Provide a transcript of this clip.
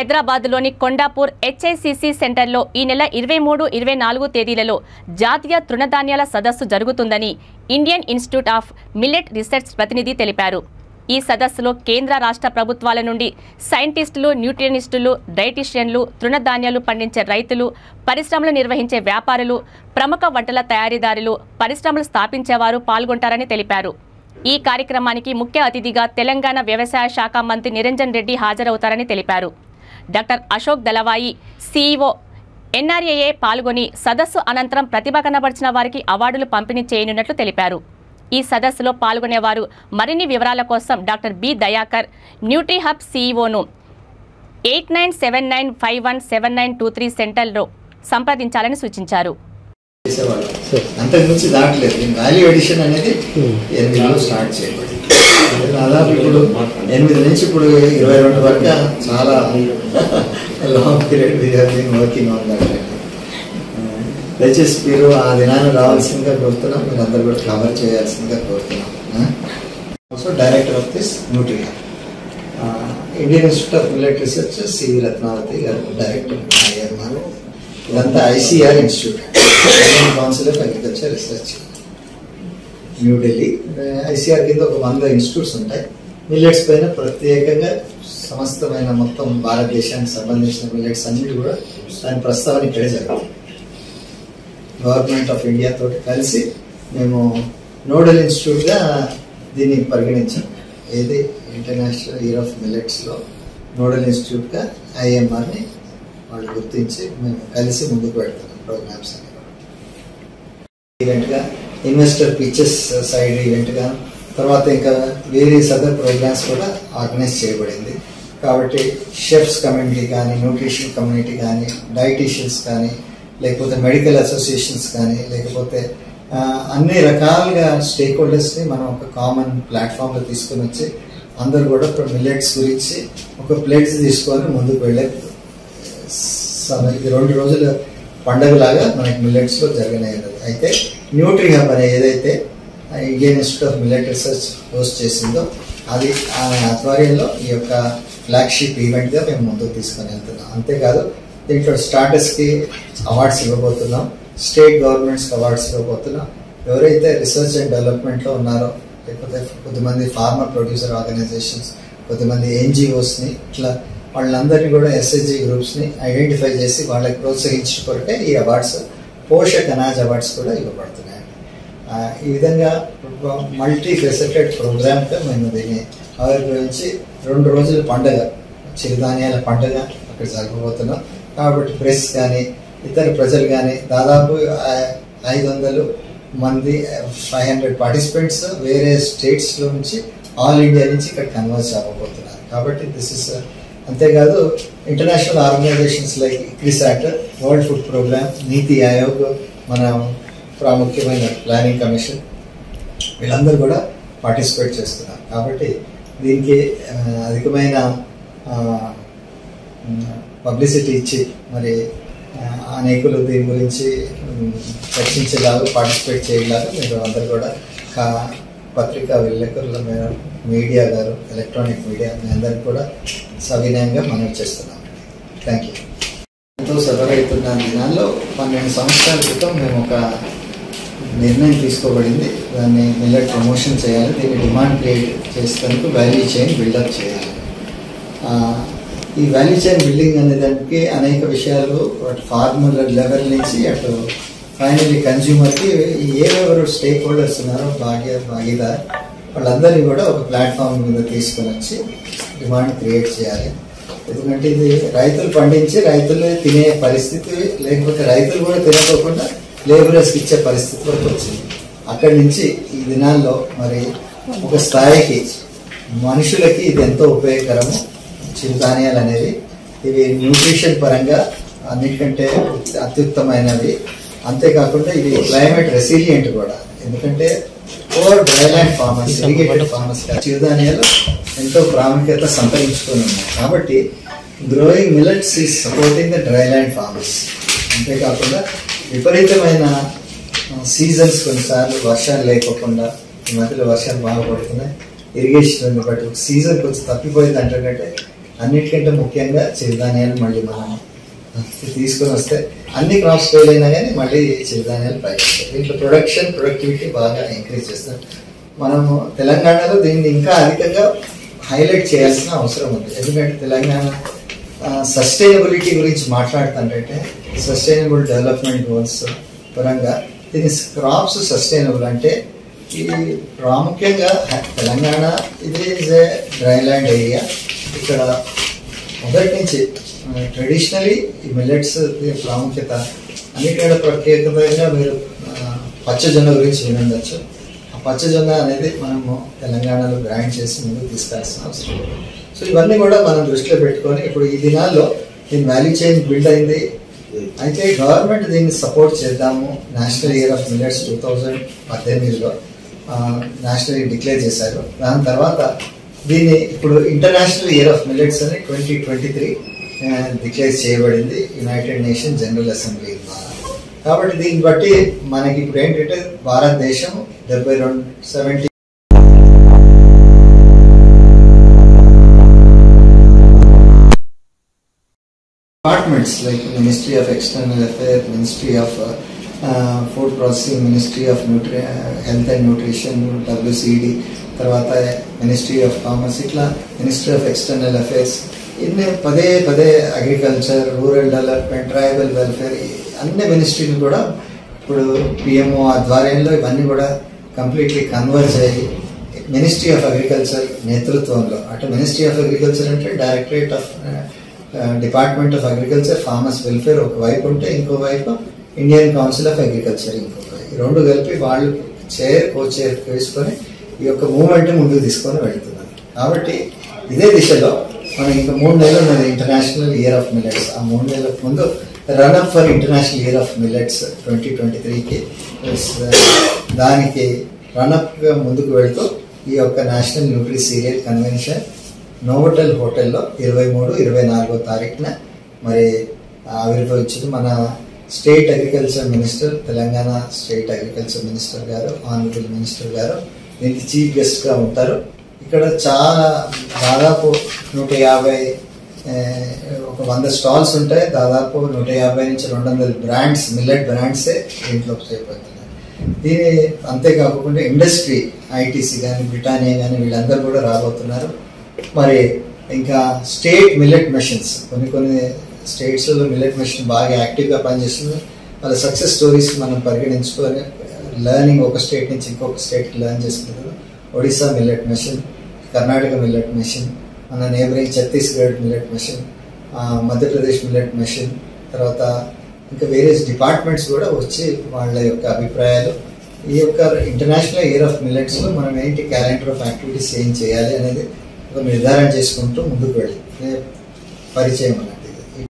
హైదరాబాద్లోని కొండాపూర్ హెచ్ఐసిసి సెంటర్లో ఈ నెల 23, 24 తేదీలలో జాతీయ తృణధాన్యాల సదస్సు జరుగుతుందని Indian institute of millet research ప్రతినిధి తెలిపారు. ఈ సదస్సులో కేంద్ర రాష్ట్ర ప్రభుత్వాల నుండి సైంటిస్టులు, న్యూట్రిషనిస్టులు, డైటీషియన్లు, తృణధాన్యాలు పండించే రైతులు, పరిశ్రమలు నిర్వహించే వ్యాపారులు, ప్రముఖ వంటల తయారీదారులు, పరిశ్రమలు స్థాపించేవారు పాల్గొంటారని తెలిపారు. ఈ కార్యక్రమానికి ముఖ్య అతిథిగా తెలంగాణ వ్యవసాయ శాఖ మంత్రి నిరంజన్ రెడ్డి హాజరవుతారని తెలిపారు. డాక్టర్ అశోక్ దళవాయి, సిఇఓ ఎన్ఆర్ఏఏ పాల్గొని సదస్సు అనంతరం ప్రతిభ కనబర్చిన వారికి అవార్డులు పంపిణీ చేయనున్నట్లు తెలిపారు. ఈ సదస్సులో పాల్గొనేవారు మరిన్ని వివరాల కోసం డాక్టర్ బి దయాకర్, న్యూట్రీహబ్ సిఇఓను 8979517923 సెంటర్లో సంప్రదించాలని సూచించారు. అంతకుమించి దాటలేదు. వాల్యూ ఎడిషన్ అనేది 8లో స్టార్ట్ చేయబడింది. దాదాపు ఇప్పుడు 8 నుంచి ఇప్పుడు 22 వరకు చాలా long period working on that. దయచేసి మీరు ఆ దినాన్ని రావాల్సిందిగా కోరుతున్నాం. మీరు అందరు కూడా కవర్ చేయాల్సిందిగా కోరుతున్నాం. Also director of this Nutrihub, Indian institute of millet research CV Ratnavathi garu director. ఇదంతా ICR institute, Indian council of agriculture research, New Delhi. ICR కింద ఒక 100 ఇన్స్టిట్యూట్స్ ఉంటాయి. మిల్లెట్స్ పైన ప్రత్యేకంగా సమస్తమైన మొత్తం భారతదేశానికి సంబంధించిన మిల్లెట్స్ అన్నిటి కూడా దాని ప్రస్తావన ఇక్కడే జరుగుతుంది. గవర్నమెంట్ ఆఫ్ ఇండియా తోటి కలిసి మేము నోడల్ ఇన్స్టిట్యూట్గా దీన్ని పరిగణించాం. ఏది ఇంటర్నేషనల్ ఇయర్ ఆఫ్ మిల్లెట్స్లో నోడల్ ఇన్స్టిట్యూట్గా ఐఎంఆర్ని వాళ్ళు గుర్తించి మేము కలిసి ముందుకు పెడతాం ప్రోగ్రామ్స్ అని. ఈవెంట్గా ఇన్వెస్టర్ పిచెస్ సైడ్ ఈవెంట్గా తర్వాత ఇంకా వేరియస్ అదర్ ప్రోగ్రామ్స్ కూడా ఆర్గనైజ్ చేయబడింది. కాబట్టి షెఫ్స్ కమ్యూనిటీ కానీ, న్యూట్రిషన్ కమ్యూనిటీ కానీ, డైటీషియన్స్ కానీ, లేకపోతే మెడికల్ అసోసియేషన్స్ కానీ, లేకపోతే అన్ని రకాలుగా స్టేక్ హోల్డర్స్ని మనం ఒక కామన్ ప్లాట్ఫామ్లో తీసుకుని వచ్చి అందరూ కూడా మిల్లెట్స్ గురించి ఒక ప్లేట్స్ తీసుకొని ముందుకు వెళ్ళే ఇది 2 రోజుల పండుగలాగా మనకి మిల్లెట్స్లో జరగనేది. అయితే న్యూట్రీహబ్ అనే ఏదైతే Indian institute of millet research host చేసిందో అది ఆమె ఆధ్వర్యంలో ఈ యొక్క ఫ్లాగ్షిప్ ఈవెంట్గా మేము ముందుకు తీసుకొని వెళ్తున్నాం. అంతేకాదు దీంట్లో స్టార్టర్స్కి అవార్డ్స్ ఇవ్వబోతున్నాం, స్టేట్ గవర్నమెంట్స్కి అవార్డ్స్ ఇవ్వబోతున్నాం. ఎవరైతే రీసెర్చ్ అండ్ డెవలప్మెంట్లో ఉన్నారో, లేకపోతే కొద్దిమంది ఫార్మర్ ప్రొడ్యూసర్ ఆర్గనైజేషన్స్, కొద్దిమంది ఎన్జిఓస్ని, ఇట్లా వాళ్ళందరినీ కూడా ఎస్హెచ్జి గ్రూప్స్ని ఐడెంటిఫై చేసి వాళ్ళకి ప్రోత్సహించిన కొరకే ఈ అవార్డ్స్, పోషక్ అనాజ్ అవార్డ్స్ కూడా ఇవ్వబడుతున్నాయి. ఈ విధంగా మల్టీ ఫెసిటెడ్ ప్రోగ్రామ్గా మేము దీన్ని ఆవిర్భవించి 2 రోజుల పండుగ, చిరుధాన్యాల పండుగ అక్కడ జరగబోతున్నాం. కాబట్టి ప్రెస్ కానీ, ఇతర ప్రజలు కానీ దాదాపు 500 మంది 500 పార్టిసిపెంట్స్ వేరే స్టేట్స్లో నుంచి, ఆల్ ఇండియా నుంచి ఇక్కడ కన్వర్స్ అవ్వబోతున్నారు. కాబట్టి దిస్ ఇస్ అంతేకాదు international organizations like ICRISAT, world food programme, NITI Aayog, మన ప్రాముఖ్యమైన ప్లానింగ్ కమిషన్, వీళ్ళందరూ కూడా పార్టిసిపేట్ చేస్తున్నారు. కాబట్టి దీనికి అధికమైన పబ్లిసిటీ ఇచ్చి మరి అనేకులు దీని గురించి చర్చించేలాగా, పార్టిసిపేట్ చేయలాగా మీరు అందరూ కూడా పత్రికా విలేకరుల మీడియా గారు, ఎలక్ట్రానిక్ మీడియా మీ అందరికి కూడా సవినయంగా మనవి చేస్తున్నాం. Thank you. ఎంతో సభరైతున్న దినాల్లో 12 సంవత్సరాల క్రితం మేము ఒక నిర్ణయం తీసుకోబడింది. దాన్ని మిల్లెట్ ప్రమోషన్ చేయాలి, దీన్ని డిమాండ్ క్రియేట్ చేసేందుకు వాల్యూ చైన్ బిల్డప్ చేయాలి. ఈ వాల్యూ చైన్ బిల్డింగ్ అనేదానికి అనేక విషయాలు ఫార్మర్ లెవెల్ నుంచి అటు ఫైనల్లీ కన్జ్యూమర్కి ఎవరెవరు స్టేక్ హోల్డర్స్ ఉన్నారో భాగీదార్ వాళ్ళందరినీ కూడా ఒక ప్లాట్ఫామ్ మీద తీసుకొని వచ్చి డిమాండ్ క్రియేట్ చేయాలి. ఎందుకంటే ఇది రైతులు పండించి రైతులు తినే పరిస్థితి, లేకపోతే రైతులు కూడా తినకోకుండా లేబరర్స్కి ఇచ్చే పరిస్థితి వరకు వచ్చింది. అక్కడి నుంచి ఈ దినాల్లో మరి ఒక స్థాయికి మనుషులకి ఇది ఎంతో ఉపయోగకరము చిరుధాన్యాలు అనేవి. ఇవి న్యూట్రిషన్ పరంగా అన్నిటికంటే అత్యుత్తమైనవి. అంతేకాకుండా ఇది క్లైమేట్ రెసిలియంట్ కూడా. ఎందుకంటే over dryland farmers, irrigated farmers చిరుధాన్యాలు ఎంతో ప్రాముఖ్యత సంతరించుకొని ఉన్నాయి. కాబట్టి growing millets is supporting the dryland farmers. అంతేకాకుండా విపరీతమైన సీజన్స్, కొన్నిసార్లు వర్షాలు లేకోకుండా, ఈ మధ్యలో వర్షాలు బాగా పడుతున్నాయి, ఇరిగేషన్ బట్టి సీజన్ కొంచెం తప్పిపోయింది అంటే అన్నిటికంటే ముఖ్యంగా చిరుధాన్యాలు మళ్ళీ మనం తీసుకొని వస్తే అన్ని క్రాప్స్ ఫెయిల్ అయినా కానీ మళ్ళీ చిరుధాన్యాలు పైకి వస్తాయి. దీంట్లో ప్రొడక్టివిటీ బాగా ఎంకరేజ్ చేస్తాం. మనము తెలంగాణలో దీన్ని ఇంకా అధికంగా హైలైట్ చేయాల్సిన అవసరం ఉంది. ఎందుకంటే తెలంగాణ సస్టైనబిలిటీ గురించి మాట్లాడుతుంటే సస్టైనబుల్ డెవలప్మెంట్ గోల్స్ పరంగా దీని క్రాప్స్ సస్టైనబుల్ అంటే ఈ ప్రాముఖ్యంగా తెలంగాణ ఇది ఈజ్ ఏ డ్రైల్యాండ్ ఏరియా. ఇక్కడ మొదటి నుంచి ట్రెడిషనలీ ఈ మిల్లెట్స్ ప్రాముఖ్యత అన్నిటికంటే ప్రత్యేకతగా మీరు పచ్చజొన్న గురించి వినుండొచ్చు. ఆ పచ్చజొన్న అనేది మనము తెలంగాణలో గ్రైండ్ చేసి ముందుకు తీసుకెళ్లాల్సిన అవసరం ఉంది. సో ఇవన్నీ కూడా మనం దృష్టిలో పెట్టుకొని ఇప్పుడు ఈ దినాల్లో దీని వాల్యూ చైన్ బిల్డ్ అయింది. అయితే గవర్నమెంట్ దీన్ని సపోర్ట్ చేద్దాము. నేషనల్ ఇయర్ ఆఫ్ మిల్లెట్స్ 2018లో నేషనల్ డిక్లేర్ చేశారు. దాని తర్వాత దీన్ని ఇప్పుడు ఇంటర్నేషనల్ ఇయర్ ఆఫ్ మిల్లెట్స్ అని 2023 డిక్లేర్ చేయబడింది యునైటెడ్ నేషన్ జనరల్ అసెంబ్లీ ద్వారా. కాబట్టి దీన్ని బట్టి మనకి ఇప్పుడు ఏంటంటే భారతదేశం 70 departments like Ministry of External Affairs, Ministry of Food Processing, Ministry of Health and Nutrition, WCD, తర్వాత మినిస్ట్రీ ఆఫ్ కామర్స్, ఇట్లా మినిస్ట్రీ ఆఫ్ ఎక్స్టర్నల్ అఫైర్స్, ఇన్ని పదే agriculture, rural development, tribal welfare అన్ని మినిస్ట్రీలు కూడా ఇప్పుడు పిఎంఓ ఆధ్వర్యంలో ఇవన్నీ కూడా కంప్లీట్లీ కన్వర్జ్ అయ్యి మినిస్ట్రీ ఆఫ్ అగ్రికల్చర్ నేతృత్వంలో, అంటే మినిస్ట్రీ ఆఫ్ అగ్రికల్చర్ అంటే directorate of department of agriculture, farmers welfare ఒకవైపు ఉంటే ఇంకోవైపు ఇండియన్ కౌన్సిల్ ఆఫ్ అగ్రికల్చర్ ఇంకొక, ఈ రెండు కలిపి వాళ్ళు కో-చైర్ వేసుకొని ఈ యొక్క మూవ్మెంట్ ముందుకు తీసుకొని వెళ్తున్నారు. కాబట్టి ఇదే దిశలో మనం ఇంకా 3 నెలలు ఉన్నది ఇంటర్నేషనల్ ఇయర్ ఆఫ్ మిల్లెట్స్. ఆ 3 నెలలకు ముందు run up for international year of millets 2023కి దానికి రన్అప్గా ముందుకు వెళ్తూ ఈ యొక్క national nutri cereal convention Novotel హోటల్లో 23-24 తారీఖున మరి ఆవిర్భవించింది. మన state agriculture minister, Telangana state agriculture minister garu, honourable minister garu దీనికి చీఫ్ గెస్ట్గా ఉంటారు. ఇక్కడ చాలా దాదాపు 150 ఒక 100 స్టాల్స్ ఉంటాయి. దాదాపు 150 నుంచి 200 బ్రాండ్స్, మిల్లెట్ బ్రాండ్సే దీంట్లో చేపడుతున్నారు. దీని అంతేకాకుండా ఇండస్ట్రీ, ఐటీసీ కానీ, బ్రిటానియా కానీ వీళ్ళందరూ కూడా రాబోతున్నారు. మరి ఇంకా స్టేట్ మిల్లెట్ మిషన్స్, కొన్ని స్టేట్స్లో మిల్లెట్ మిషన్ బాగా యాక్టివ్గా పనిచేస్తుంది. వాళ్ళ సక్సెస్ స్టోరీస్ మనం పరిగణించుకొని లెర్నింగ్ ఒక స్టేట్ నుంచి ఇంకొక స్టేట్కి లెర్న్ చేసుకుంటారు. Odisha millet mission, Karnataka millet mission, మన neighbouring Chhattisgarh millet mission, Madhya Pradesh millet mission, తర్వాత ఇంకా వేరియస్ డిపార్ట్మెంట్స్ కూడా వచ్చి వాళ్ళ యొక్క అభిప్రాయాలు, ఈ యొక్క ఇంటర్నేషనల్ ఇయర్ ఆఫ్ మిల్లెట్స్లో మనం ఏంటి క్యాలెండర్ ఆఫ్ యాక్టివిటీస్ ఏం చేయాలి అనేది ఒక నిర్ధారణ చేసుకుంటూ ముందుకు వెళ్ళి పరిచయం అన్నమాట.